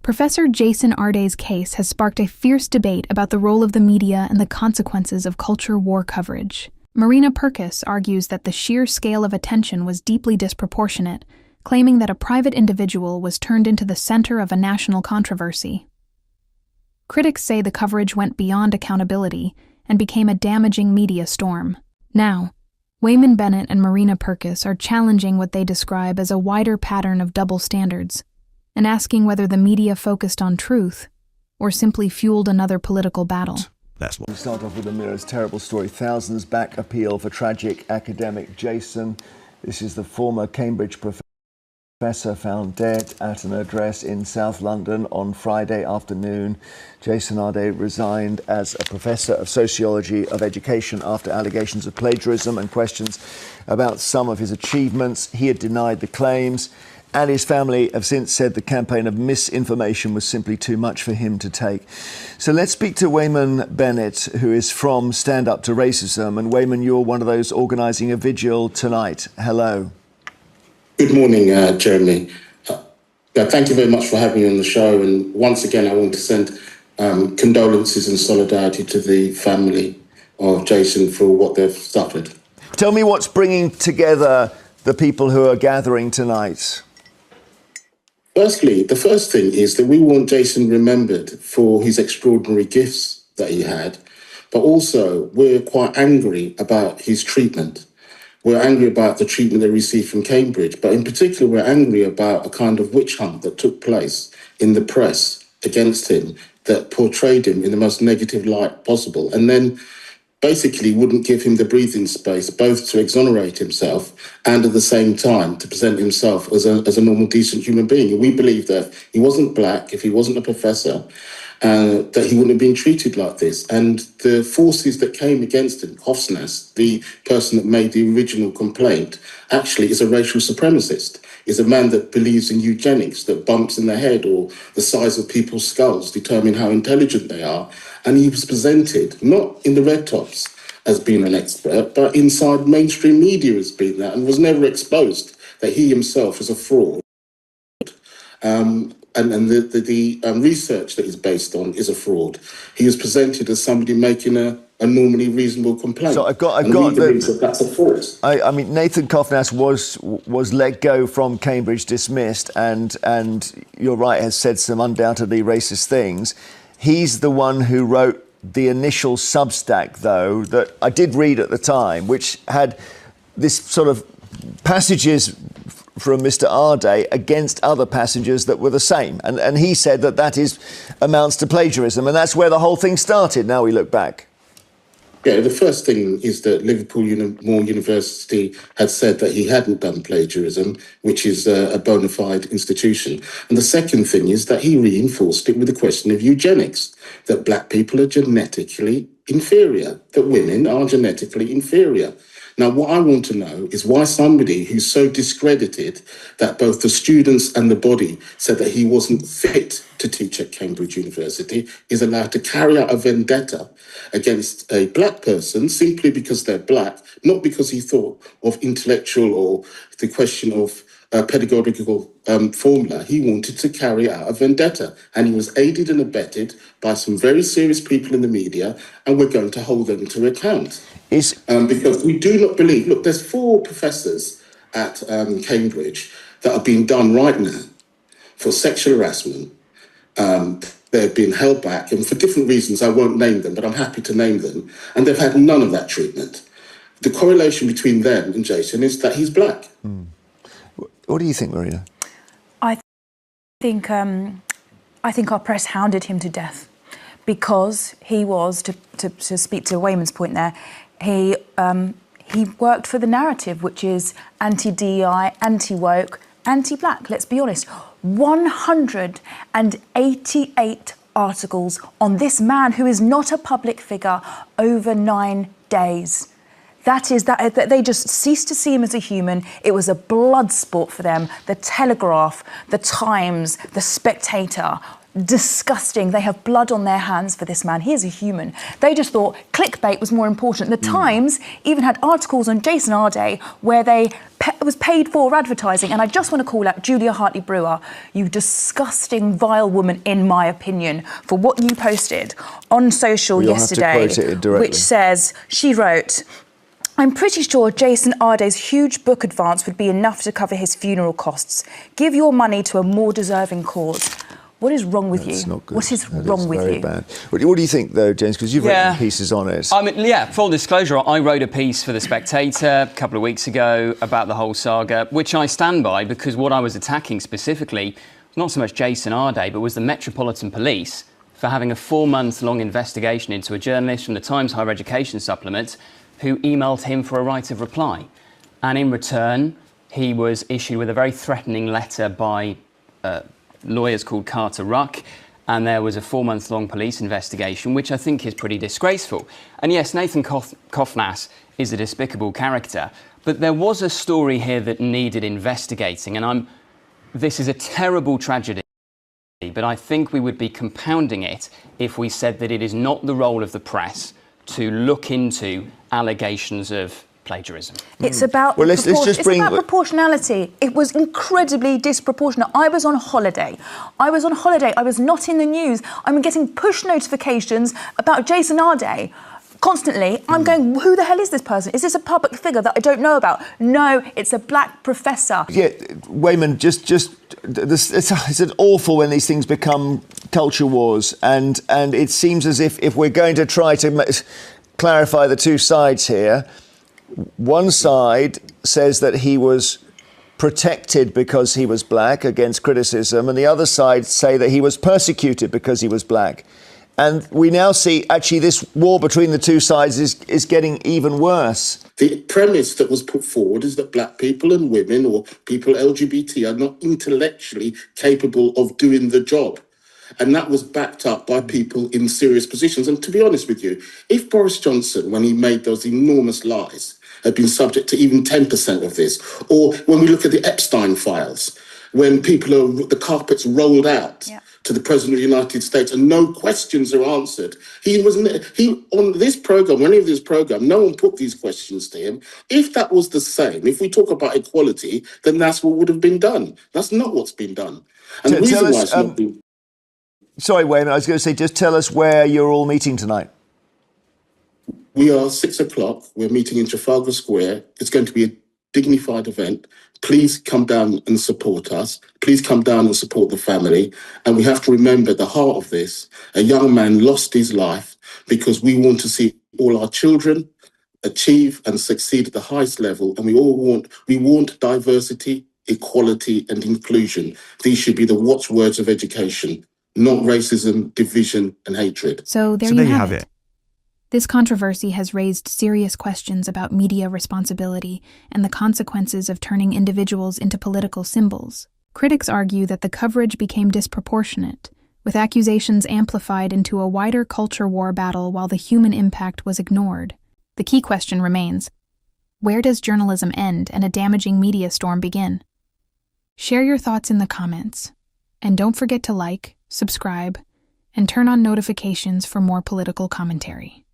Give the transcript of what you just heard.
Professor Jason Arday's case has sparked a fierce debate about the role of the media and the consequences of culture war coverage. Marina Purkiss argues that the sheer scale of attention was deeply disproportionate, claiming that a private individual was turned into the center of a national controversy. Critics say the coverage went beyond accountability and became a damaging media storm. Now, Wayman Bennett and Marina Purkiss are challenging what they describe as a wider pattern of double standards, and asking whether the media focused on truth or simply fueled another political battle. That's what we start off with the Mirror's terrible story. Thousands back appeal for tragic academic Jason. This is the former Cambridge professor found dead at an address in South London on Friday afternoon. Jason Arde resigned as a professor of sociology of education after allegations of plagiarism and questions about some of his achievements. He had denied the claims, and his family have since said the campaign of misinformation was simply too much for him to take. So let's speak to Wayman Bennett, who is from Stand Up to Racism. And Wayman, you're one of those organising a vigil tonight. Hello. Good morning, Jeremy. Thank you very much for having me on the show. And once again, I want to send condolences and solidarity to the family of Jason for what they've suffered. Tell me what's bringing together the people who are gathering tonight. Firstly, the first thing is that we want Jason remembered for his extraordinary gifts that he had, but also we're quite angry about his treatment. We're angry about the treatment they received from Cambridge, but in particular, we're angry about a kind of witch hunt that took place in the press against him that portrayed him in the most negative light possible, and then basically wouldn't give him the breathing space both to exonerate himself and at the same time to present himself as a normal, decent human being. And we believe that if he wasn't black, if he wasn't a professor, that he wouldn't have been treated like this. And the forces that came against him, Hofsness, the person that made the original complaint, actually is a racial supremacist, is a man that believes in eugenics, that bumps in the head or the size of people's skulls determine how intelligent they are. And he was presented, not in the red tops as being an expert, but inside mainstream media as being that, and was never exposed that he himself is a fraud. And the research that he's based on is a fraud. He is presented as somebody making a normally reasonable complaint. So I've got that's a fraud. I mean, Nathan Kofnas was let go from Cambridge, dismissed, and you're right, has said some undoubtedly racist things. He's the one who wrote the initial Substack, though, that I did read at the time, which had this sort of passages from Mr. Arday against other passages that were the same. And he said that amounts to plagiarism. And that's where the whole thing started. Now we look back. Yeah, the first thing is that Liverpool University had said that he hadn't done plagiarism, which is a bona fide institution. And the second thing is that he reinforced it with the question of eugenics, that black people are genetically inferior, that women are genetically inferior. Now, what I want to know is why somebody who's so discredited that both the students and the body said that he wasn't fit to teach at Cambridge University is allowed to carry out a vendetta against a black person simply because they're black, not because he thought of intellectual or the question of pedagogical formula. He wanted to carry out a vendetta, and he was aided and abetted by some very serious people in the media, and we're going to hold them to account. Because we do not believe, look, there's 4 professors at Cambridge that are being done right now for sexual harassment. They've been held back, and for different reasons, I won't name them, but I'm happy to name them, and they've had none of that treatment. The correlation between them and Jason is that he's black. What do you think, Marina? I think our press hounded him to death because he was, to speak to Wayman's point there, he worked for the narrative, which is anti-DEI, anti-woke, anti-black. Let's be honest. 188 articles on this man who is not a public figure over 9 days. That is that they just ceased to see him as a human. It was a blood sport for them. The Telegraph, the Times, the Spectator disgusting. They have blood on their hands for this man. He is a human. They just thought clickbait was more important. The Times even had articles on Jason Arday where they was paid for advertising. And I just want to call out Julia Hartley-Brewer, you disgusting, vile woman, in my opinion, for what you posted on social yesterday, which says, she wrote, I'm pretty sure Jason Arday's huge book advance would be enough to cover his funeral costs. Give your money to a more deserving cause. What is wrong with you? Not good. What is wrong with you? Bad. What do you think, though, James? Because you've written pieces on it. I mean, full disclosure, I wrote a piece for The Spectator a couple of weeks ago about the whole saga, which I stand by, because what I was attacking specifically was not so much Jason Arday, but was the Metropolitan Police for having a 4-month-long investigation into a journalist from the Times Higher Education Supplement who emailed him for a right of reply. And in return, he was issued with a very threatening letter by lawyers called Carter Ruck, and there was a 4-month-long police investigation, which I think is pretty disgraceful. And yes, Nathan Kofnas is a despicable character, but there was a story here that needed investigating, and this is a terrible tragedy, but I think we would be compounding it if we said that it is not the role of the press to look into allegations of plagiarism. It's about proportionality. It was incredibly disproportionate. I was on holiday. I was not in the news. I'm getting push notifications about Jason Arday constantly. I'm going, who the hell is this person? Is this a public figure that I don't know about? No, it's a black professor. Yeah, Wayman, it's awful when these things become culture wars, and it seems as if we're going to try to clarify the two sides here. One side says that he was protected because he was black against criticism, and the other side say that he was persecuted because he was black. And we now see actually this war between the two sides is getting even worse. The premise that was put forward is that black people and women or people LGBT are not intellectually capable of doing the job. And that was backed up by people in serious positions. And to be honest with you, if Boris Johnson, when he made those enormous lies, had been subject to even 10% of this, or when we look at the Epstein files, when the carpets rolled out to the President of the United States and no questions are answered. On this program, any of this program, no one put these questions to him. If that was the same, if we talk about equality, then that's what would have been done. That's not what's been done. And the reason why it's not been... Sorry, Wayman, I was going to say, just tell us where you're all meeting tonight. We are 6:00. We're meeting in Trafalgar Square. It's going to be a dignified event. Please come down and support us. Please come down and support the family. And we have to remember the heart of this. A young man lost his life because we want to see all our children achieve and succeed at the highest level. And we want diversity, equality and inclusion. These should be the watchwords of education, not racism, division and hatred. So there you have it. This controversy has raised serious questions about media responsibility and the consequences of turning individuals into political symbols. Critics argue that the coverage became disproportionate, with accusations amplified into a wider culture war battle while the human impact was ignored. The key question remains: where does journalism end and a damaging media storm begin? Share your thoughts in the comments. And don't forget to like, subscribe, and turn on notifications for more political commentary.